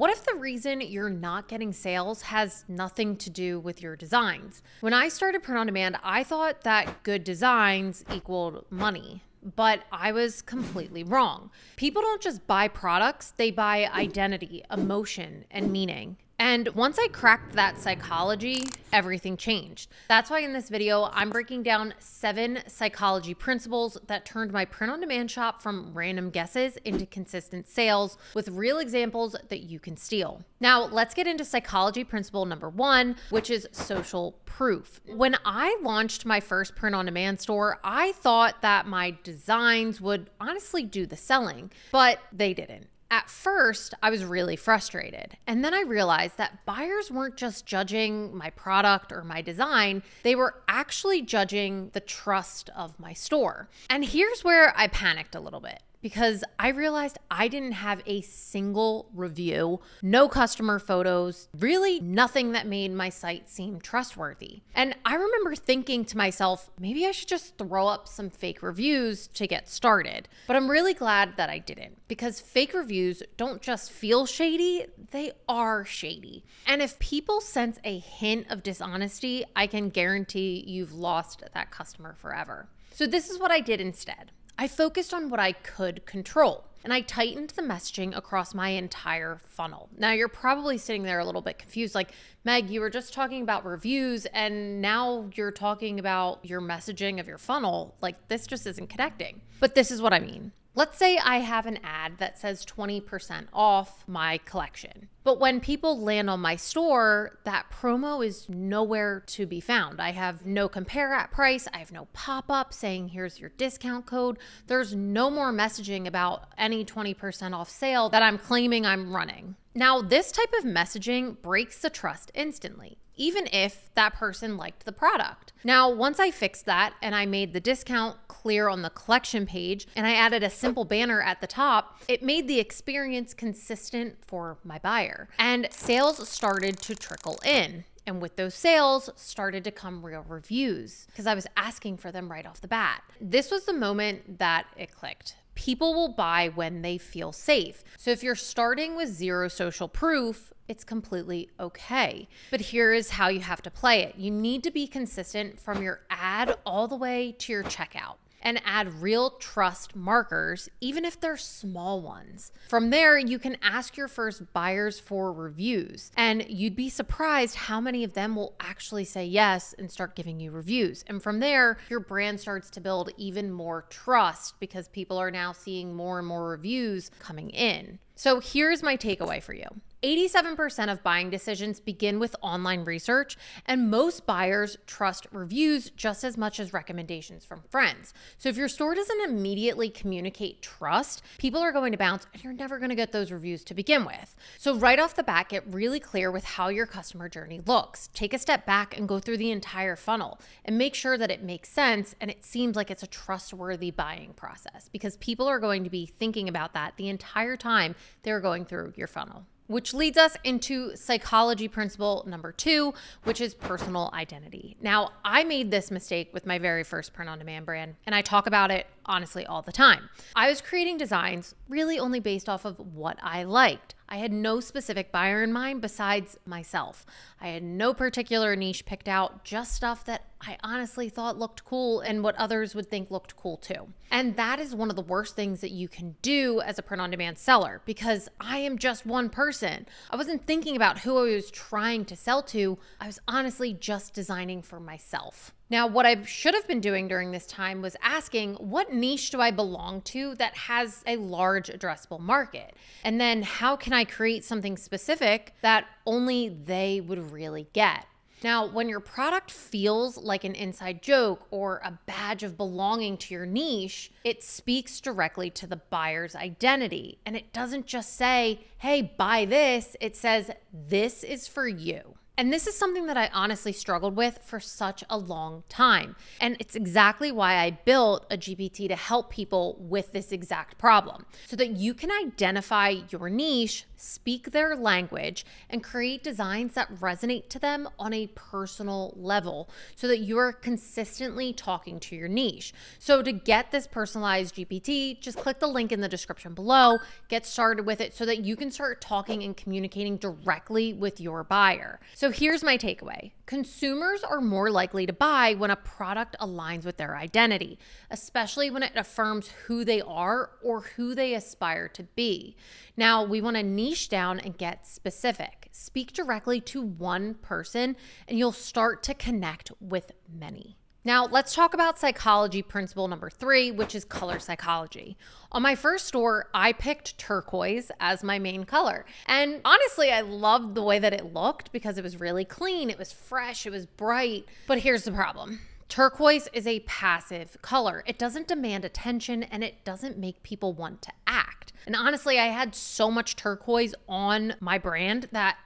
what if the reason you're not getting sales has nothing to do with your designs? When I started print on demand, I thought that good designs equaled money. But I was completely wrong. People don't just buy products, they buy identity, emotion, and meaning. And once I cracked that psychology, everything changed. That's why in this video, I'm breaking down 7 psychology principles that turned my print-on-demand shop from random guesses into consistent sales with real examples that you can steal. Now, let's get into psychology principle number 1, which is social proof. When I launched my first print-on-demand store, I thought that my designs would honestly do the selling, but they didn't. At first, I was really frustrated. And then I realized that buyers weren't just judging my product or my design, they were actually judging the trust of my store. And here's where I panicked a little bit, because I realized I didn't have a single review, no customer photos, really nothing that made my site seem trustworthy. And I remember thinking to myself, maybe I should just throw up some fake reviews to get started. But I'm really glad that I didn't, because fake reviews don't just feel shady, they are shady. And if people sense a hint of dishonesty, I can guarantee you've lost that customer forever. So this is what I did instead. I focused on what I could control, and I tightened the messaging across my entire funnel. Now, you're probably sitting there a little bit confused, like, Meg, you were just talking about reviews, and now you're talking about your messaging of your funnel. Like, this just isn't connecting. But this is what I mean. Let's say I have an ad that says 20% off my collection. But when people land on my store, that promo is nowhere to be found. I have no compare at price. I have no pop-up saying, here's your discount code. There's no more messaging about any 20% off sale that I'm claiming I'm running. Now, this type of messaging breaks the trust instantly, even if that person liked the product. Now, once I fixed that and I made the discount clear on the collection page and I added a simple banner at the top, it made the experience consistent for my buyer. And sales started to trickle in. And with those sales started to come real reviews because I was asking for them right off the bat. This was the moment that it clicked. People will buy when they feel safe. So if you're starting with 0 social proof, it's completely okay. But here is how you have to play it. You need to be consistent from your ad all the way to your checkout, and add real trust markers, even if they're small ones. From there, you can ask your first buyers for reviews, and you'd be surprised how many of them will actually say yes and start giving you reviews. And from there, your brand starts to build even more trust because people are now seeing more and more reviews coming in. So here's my takeaway for you. 87% of buying decisions begin with online research, and most buyers trust reviews just as much as recommendations from friends. So if your store doesn't immediately communicate trust, people are going to bounce and you're never going to get those reviews to begin with. So right off the bat, get really clear with how your customer journey looks. Take a step back and go through the entire funnel and make sure that it makes sense and it seems like it's a trustworthy buying process, because people are going to be thinking about that the entire time they're going through your funnel. Which leads us into psychology principle number 2, which is personal identity. Now, I made this mistake with my very first print-on-demand brand, and I talk about it honestly all the time. I was creating designs really only based off of what I liked. I had no specific buyer in mind besides myself. I had no particular niche picked out, just stuff that I honestly thought looked cool and what others would think looked cool too. And that is one of the worst things that you can do as a print-on-demand seller, because I am just one person. I wasn't thinking about who I was trying to sell to. I was honestly just designing for myself. Now, what I should have been doing during this time was asking, what niche do I belong to that has a large addressable market? And then how can I create something specific that only they would really get? Now, when your product feels like an inside joke or a badge of belonging to your niche, it speaks directly to the buyer's identity. And it doesn't just say, hey, buy this. It says, this is for you. And this is something that I honestly struggled with for such a long time. And it's exactly why I built a GPT to help people with this exact problem, so that you can identify your niche, speak their language, and create designs that resonate to them on a personal level so that you are consistently talking to your niche. So to get this personalized GPT, just click the link in the description below, get started with it so that you can start talking and communicating directly with your buyer. So here's my takeaway. Consumers are more likely to buy when a product aligns with their identity, especially when it affirms who they are or who they aspire to be. Now, we want to niche down and get specific. Speak directly to one person, and you'll start to connect with many. Now, let's talk about psychology principle number 3, which is color psychology. On my first store, I picked turquoise as my main color. And honestly, I loved the way that it looked because it was really clean, it was fresh, it was bright. But here's the problem. Turquoise is a passive color. It doesn't demand attention and it doesn't make people want to act. And honestly, I had so much turquoise on my brand that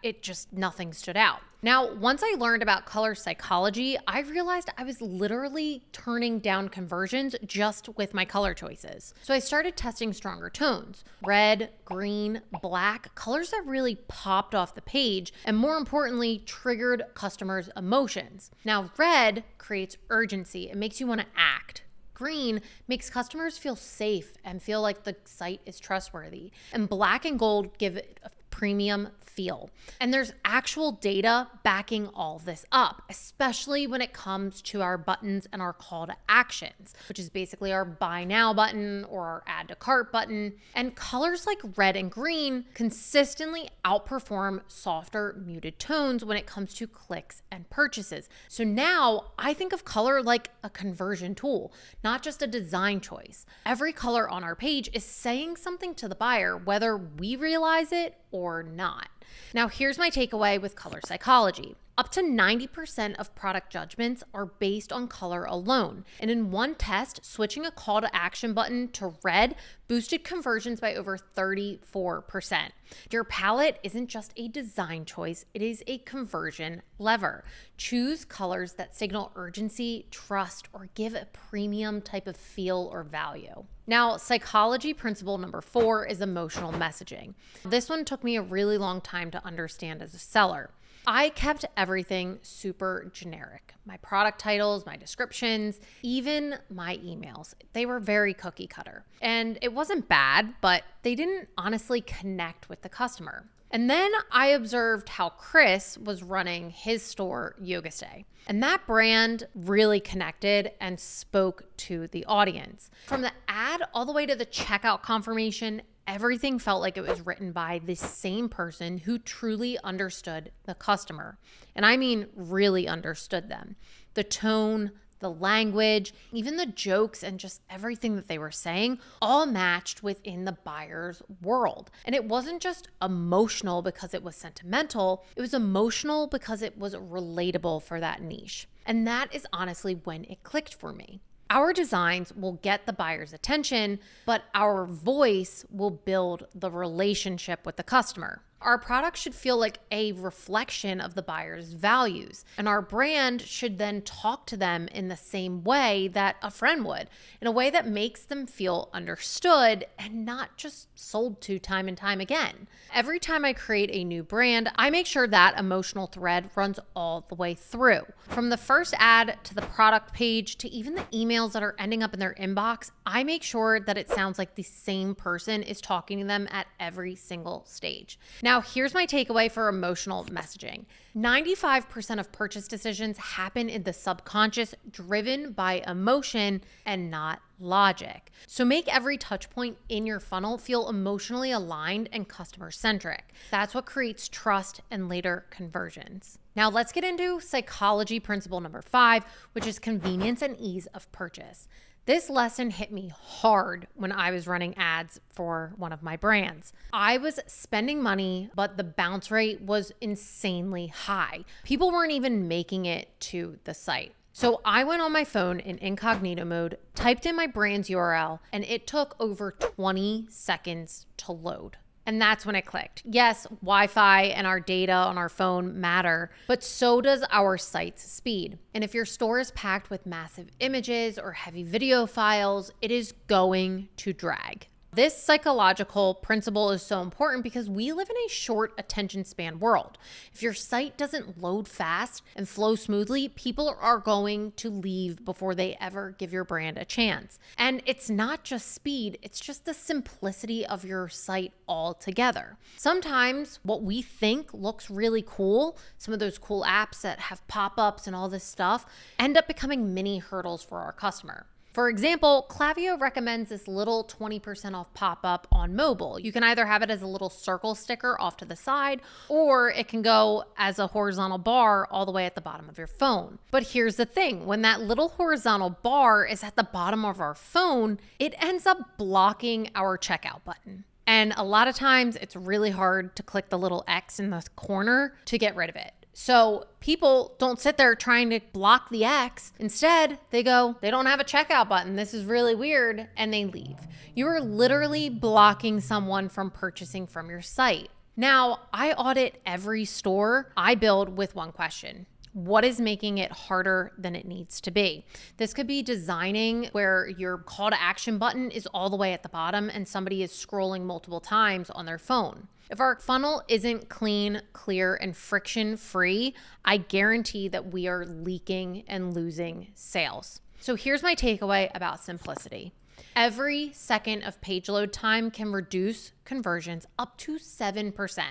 nothing stood out. Now, once I learned about color psychology, I realized I was literally turning down conversions just with my color choices. So I started testing stronger tones, red, green, black, colors that really popped off the page and more importantly, triggered customers' emotions. Now, red creates urgency. It makes you want to act. Green makes customers feel safe and feel like the site is trustworthy. And black and gold give it a premium feel. And there's actual data backing all this up, especially when it comes to our buttons and our call to actions, which is basically our buy now button or our add to cart button. And colors like red and green consistently outperform softer muted tones when it comes to clicks and purchases. So now I think of color like a conversion tool, not just a design choice. Every color on our page is saying something to the buyer, whether we realize it or not. Now, here's my takeaway with color psychology. Up to 90% of product judgments are based on color alone. And in one test, switching a call to action button to red boosted conversions by over 34%. Your palette isn't just a design choice, it is a conversion lever. Choose colors that signal urgency, trust, or give a premium type of feel or value. Now, psychology principle number 4 is emotional messaging. This one took me a really long time to understand as a seller. I kept everything super generic. My product titles, my descriptions, even my emails. They were very cookie cutter. And it wasn't bad, but they didn't honestly connect with the customer. And then I observed how Chris was running his store, Yoga Stay. And that brand really connected and spoke to the audience. From the ad all the way to the checkout confirmation, everything felt like it was written by the same person who truly understood the customer. And I mean, really understood them. The tone, the language, even the jokes and just everything that they were saying all matched within the buyer's world. And it wasn't just emotional because it was sentimental, it was emotional because it was relatable for that niche. And that is honestly when it clicked for me. Our designs will get the buyer's attention, but our voice will build the relationship with the customer. Our product should feel like a reflection of the buyer's values, and our brand should then talk to them in the same way that a friend would, in a way that makes them feel understood and not just sold to time and time again. Every time I create a new brand, I make sure that emotional thread runs all the way through. From the first ad to the product page to even the emails that are ending up in their inbox, I make sure that it sounds like the same person is talking to them at every single stage. Now, here's my takeaway for emotional messaging. 95% of purchase decisions happen in the subconscious, driven by emotion and not logic. So make every touch point in your funnel feel emotionally aligned and customer-centric. That's what creates trust and later conversions. Now let's get into psychology principle number 5, which is convenience and ease of purchase. This lesson hit me hard when I was running ads for one of my brands. I was spending money, but the bounce rate was insanely high. People weren't even making it to the site. So I went on my phone in incognito mode, typed in my brand's URL, and it took over 20 seconds to load. And that's when it clicked. Yes, Wi-Fi and our data on our phone matter, but so does our site's speed. And if your store is packed with massive images or heavy video files, it is going to drag. This psychological principle is so important because we live in a short attention span world. If your site doesn't load fast and flow smoothly, people are going to leave before they ever give your brand a chance. And it's not just speed, it's just the simplicity of your site altogether. Sometimes what we think looks really cool, some of those cool apps that have pop-ups and all this stuff, end up becoming mini hurdles for our customer. For example, Klaviyo recommends this little 20% off pop-up on mobile. You can either have it as a little circle sticker off to the side, or it can go as a horizontal bar all the way at the bottom of your phone. But here's the thing, when that little horizontal bar is at the bottom of our phone, it ends up blocking our checkout button. And a lot of times it's really hard to click the little X in the corner to get rid of it. So people don't sit there trying to block the X. Instead, they go, they don't have a checkout button. This is really weird. And they leave. You are literally blocking someone from purchasing from your site. Now, I audit every store I build with one question. What is making it harder than it needs to be? This could be designing where your call to action button is all the way at the bottom and somebody is scrolling multiple times on their phone. If our funnel isn't clean, clear, and friction-free, I guarantee that we are leaking and losing sales. So here's my takeaway about simplicity. Every second of page load time can reduce conversions up to 7%.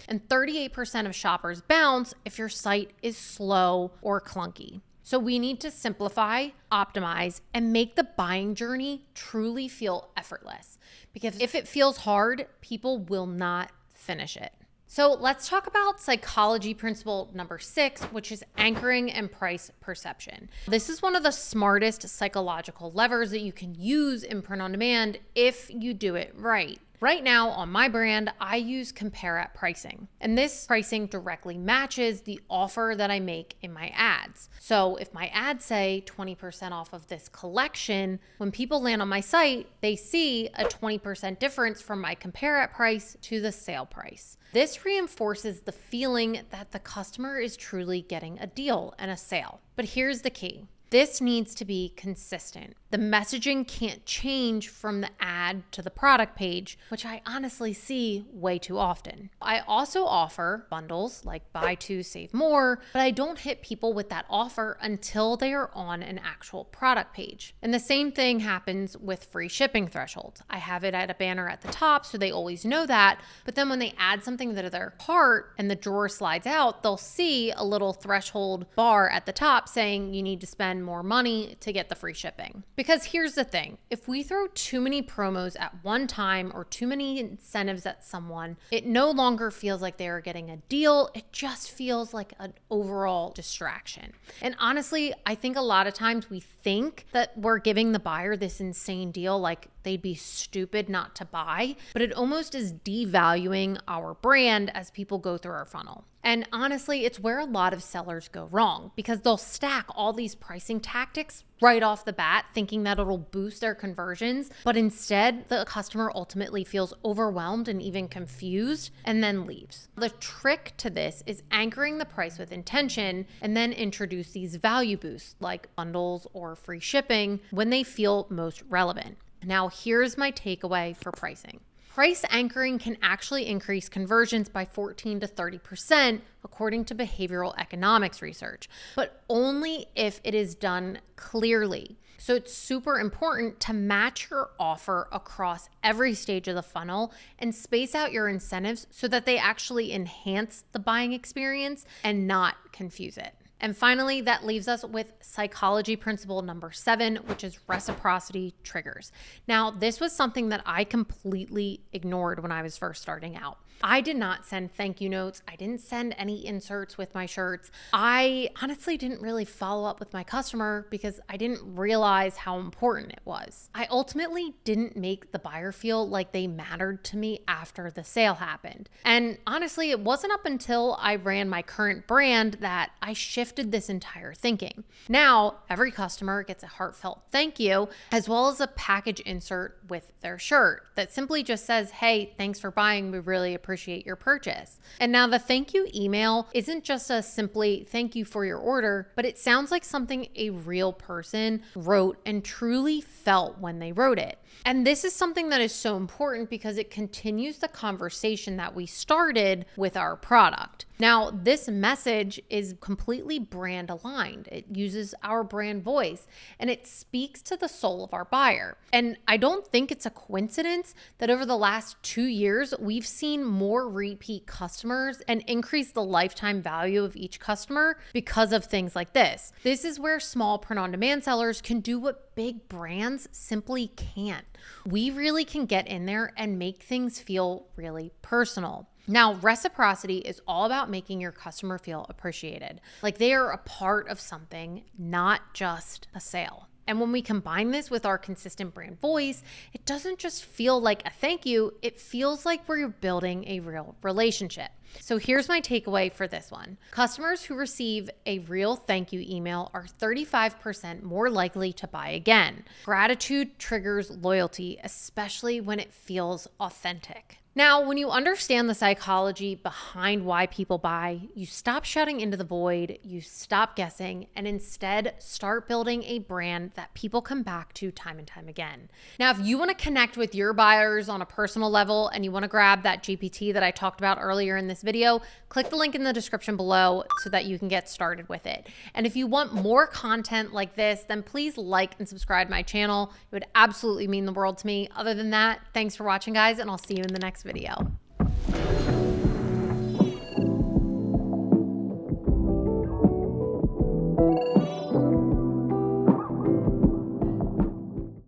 And 38% of shoppers bounce if your site is slow or clunky. So we need to simplify, optimize, and make the buying journey truly feel effortless. Because if it feels hard, people will not finish it. So let's talk about psychology principle number 6, which is anchoring and price perception. This is one of the smartest psychological levers that you can use in print on demand if you do it right. Right now on my brand, I use compare at pricing, and this pricing directly matches the offer that I make in my ads. So if my ads say 20% off of this collection, when people land on my site, they see a 20% difference from my compare at price to the sale price. This reinforces the feeling that the customer is truly getting a deal and a sale. But here's the key. This needs to be consistent. The messaging can't change from the ad to the product page, which I honestly see way too often. I also offer bundles like buy two, save more, but I don't hit people with that offer until they are on an actual product page. And the same thing happens with free shipping thresholds. I have it at a banner at the top so they always know that, but then when they add something to their cart and the drawer slides out, they'll see a little threshold bar at the top saying you need to spend more money to get the free shipping. Because here's the thing, if we throw too many promos at one time or too many incentives at someone, it no longer feels like they are getting a deal. It just feels like an overall distraction. And honestly, I think a lot of times we think that we're giving the buyer this insane deal, like they'd be stupid not to buy, but it almost is devaluing our brand as people go through our funnel. And honestly, it's where a lot of sellers go wrong because they'll stack all these pricing tactics right off the bat, thinking that it'll boost their conversions. But instead, the customer ultimately feels overwhelmed and even confused and then leaves. The trick to this is anchoring the price with intention and then introduce these value boosts like bundles or free shipping when they feel most relevant. Now, here's my takeaway for pricing. Price anchoring can actually increase conversions by 14 to 30%, according to behavioral economics research, but only if it is done clearly. So it's super important to match your offer across every stage of the funnel and space out your incentives so that they actually enhance the buying experience and not confuse it. And finally, that leaves us with psychology principle number 7, which is reciprocity triggers. Now, this was something that I completely ignored when I was first starting out. I did not send thank you notes. I didn't send any inserts with my shirts. I honestly didn't really follow up with my customer because I didn't realize how important it was. I ultimately didn't make the buyer feel like they mattered to me after the sale happened. And honestly, it wasn't up until I ran my current brand that I shifted this entire thinking. Now, every customer gets a heartfelt thank you, as well as a package insert with their shirt that simply just says, hey, thanks for buying. We really appreciate appreciate your purchase. And now the thank you email isn't just a simply thank you for your order, but it sounds like something a real person wrote and truly felt when they wrote it. And this is something that is so important because it continues the conversation that we started with our product. Now, this message is completely brand aligned. It uses our brand voice and it speaks to the soul of our buyer. And I don't think it's a coincidence that over the last 2 years, we've seen more repeat customers and increase the lifetime value of each customer because of things like this. This is where small print-on-demand sellers can do what big brands simply can't. We really can get in there and make things feel really personal. Now, reciprocity is all about making your customer feel appreciated, like they are a part of something, not just a sale. And when we combine this with our consistent brand voice, it doesn't just feel like a thank you, it feels like we're building a real relationship. So here's my takeaway for this one. Customers who receive a real thank you email are 35% more likely to buy again. Gratitude triggers loyalty, especially when it feels authentic. Now, when you understand the psychology behind why people buy, you stop shouting into the void, you stop guessing, and instead start building a brand that people come back to time and time again. Now, if you want to connect with your buyers on a personal level and you want to grab that GPT that I talked about earlier in this video, click the link in the description below so that you can get started with it. And if you want more content like this, then please like and subscribe to my channel. It would absolutely mean the world to me. Other than that, thanks for watching, guys, and I'll see you in the next video.